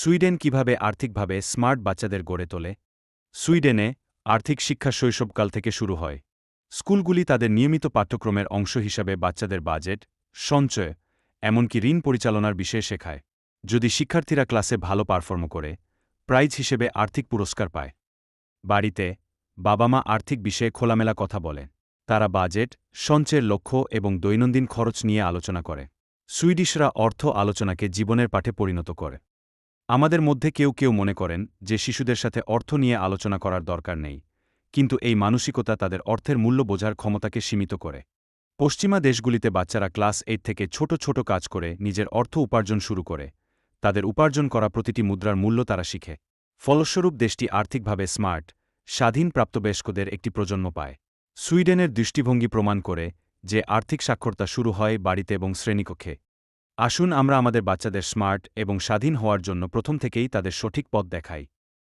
Sweden কিভাবে আর্থিকভাবে smart বাচ্চাদের গড়ে তোলে? সুইডেনে আর্থিক শিক্ষা শৈশবকাল থেকে শুরু হয়। স্কুলগুলি তাদের নিয়মিত পাঠ্যক্রমের অংশ হিসাবে বাচ্চাদের বাজেট, সঞ্চয়, এমনকি ঋণ পরিচালনার বিষয়ে শেখায়। যদি শিক্ষার্থীরা ক্লাসে ভালো পারফর্ম করে, প্রাইজ হিসেবে আর্থিক পুরস্কার পায়। বাড়িতে বাবা মা আর্থিক বিষয়ে খোলামেলা কথা বলে। তারা বাজেট, সঞ্চয়ের লক্ষ্য এবং দৈনন্দিন খরচ নিয়ে আলোচনা করে। সুইডিশরা অর্থ আলোচনাকে জীবনের পাঠে পরিণত করে। আমাদের মধ্যে কেউ কেউ মনে করেন যে শিশুদের সাথে অর্থ নিয়ে আলোচনা করার দরকার নেই, কিন্তু এই মানসিকতা তাদের অর্থের মূল্য বোঝার ক্ষমতাকে সীমিত করে। পশ্চিমা দেশগুলিতে বাচ্চারা ক্লাস 8 থেকে ছোট ছোট কাজ করে নিজের অর্থ উপার্জন শুরু করে। তাদের উপার্জন করা প্রতিটি মুদ্রার মূল্য তারা শিখে। ফলস্বরূপ দেশটি আর্থিকভাবে স্মার্ট, স্বাধীন প্রাপ্তবয়স্কদের একটি প্রজন্ম পায়। সুইডেনের দৃষ্টিভঙ্গি প্রমাণ করে যে আর্থিক সাক্ষরতা শুরু হয় বাড়িতে এবং শ্রেণীকক্ষে। আসুন আমরা আমাদের বাচ্চাদের স্মার্ট এবং স্বাধীন হওয়ার জন্য প্রথম থেকেই তাদের সঠিক পথ দেখাই।